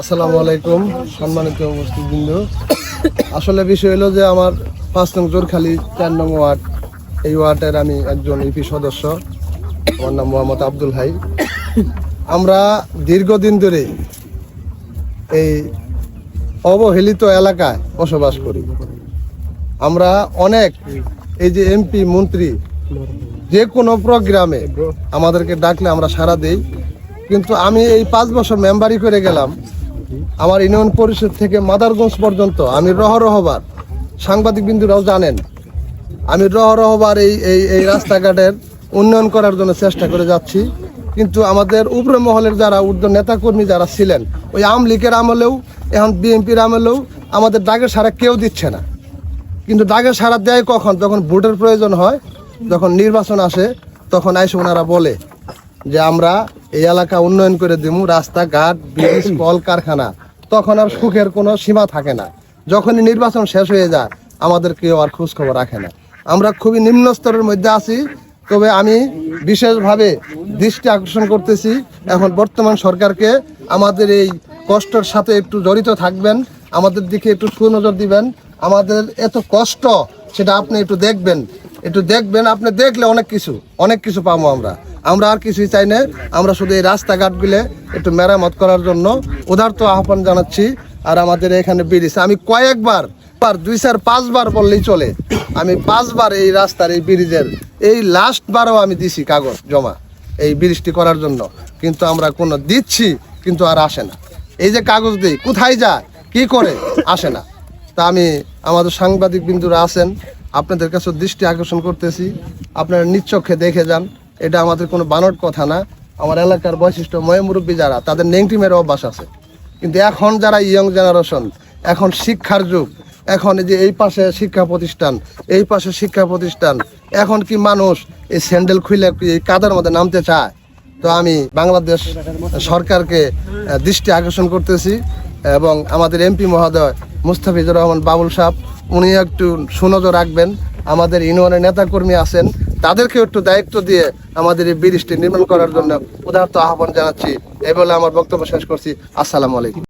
আসসালামু আলাইকুম সম্মানিত উপস্থিতবৃন্দ। আসলে বিষয় হলো যে আমার 5 নং জোরখালি 4 নং ওয়ার্ড, এই ওয়ার্ডের আমি একজন ইপি সদস্য। আমার নাম মোহাম্মদ আব্দুল হাই। আমরা দীর্ঘদিন ধরে এই অবহেলিত এলাকায় বসবাস করি। আমরা অনেক এই যে এমপি মন্ত্রী যে কোনো প্রোগ্রামে আমাদেরকে ডাকলে আমরা সাড়া দেই, কিন্তু আমি এই 5 বছর মেম্বারি করে গেলাম। আমার ইউনিয়ন পরিষদ থেকে মাদারগঞ্জ পর্যন্ত আমি রহরহবার, সাংবাদিক বিন্দুরাও জানেন, আমি রহরহবার এই রাস্তাঘাটের উন্নয়ন করার জন্য চেষ্টা করে যাচ্ছি। কিন্তু আমাদের উপরে মহলের যারা ঊর্ধ্ব নেতাকর্মী যারা ছিলেন, ওই আওয়ামী লীগের আমলেও এখন বিএনপির আমলেও আমাদের ডাকের সাড়া কেউ দিচ্ছে না। কিন্তু ডাকের সাড়া দেয় কখন? যখন ভোটের প্রয়োজন হয়, যখন নির্বাচন আসে, তখন এসে ওনারা বলে যে আমরা এই এলাকা উন্নয়ন করে দিব, রাস্তাঘাট, ব্রিজ, কল কারখানা। তখন আর সুখের কোনো সীমা থাকে না। যখনই নির্বাচন শেষ হয়ে যায়, আমাদের কেউ আর খোঁজ খবর রাখে না। আমরা খুবই নিম্ন স্তরের মধ্যে আছি। তবে আমি বিশেষভাবে দৃষ্টি আকর্ষণ করতেছি এখন বর্তমান সরকারকে, আমাদের এই কষ্টের সাথে একটু জড়িত থাকবেন, আমাদের দিকে একটু সুনজর দিবেন। আমাদের এত কষ্ট সেটা আপনি একটু দেখবেন, আপনি দেখলে অনেক কিছু পাবো। আমরা আর কিছুই চাই না। আমরা শুধু এই রাস্তাঘাটগুলো একটু মেরামত করার জন্য উদারত আহ্বান জানাচ্ছি। আর আমাদের এখানে ব্রিজ আমি কয়েকবার 2-4-5 বার বললেই চলে, আমি 5 বার এই রাস্তার এই ব্রিজের এই লাস্ট বারও আমি দিছি কাগজ জমা এই ব্রিজটি করার জন্য। কিন্তু আমরা কোনো দিচ্ছি, কিন্তু আর আসে না। এই যে কাগজ দিই, কোথায় যায়, কি করে, আসে না। তা আমি আমাদের সাংবাদিক বিন্দুরা আছেন, আপনাদের কাছে দৃষ্টি আকর্ষণ করতেছি, আপনারা নিচ্চক্ষে দেখে যান। এটা আমাদের কোনো বানর কথা না। আমার এলাকার বৈশিষ্ট্য, মুরব্বী যারা, তাদের নেংটিমের অভ্যাস আছে। কিন্তু এখন যারা ইয়ং জেনারেশন, এখন শিক্ষার যুগ, এখন এই যে এই পাশে শিক্ষা প্রতিষ্ঠান, এই পাশে শিক্ষা প্রতিষ্ঠান, এখন কি মানুষ এই স্যান্ডেল খুলে এই কাদার মধ্যে নামতে চায়? তো আমি বাংলাদেশ সরকারকে দৃষ্টি আকর্ষণ করতেছি, এবং আমাদের এমপি মহোদয় মুস্তাফিজুর রহমান বাবুল সাহেব, উনি একটু সুনজর রাখবেন। আমাদের ইউনিয়নের নেতাকর্মী আছেন, তাদেরকে একটু দায়িত্ব দিয়ে আমাদের এই ব্রিজটি নির্মাণ করার জন্য উদারত আহ্বান জানাচ্ছি। এই বলে আমার বক্তব্য শেষ করছি। আসসালামু আলাইকুম।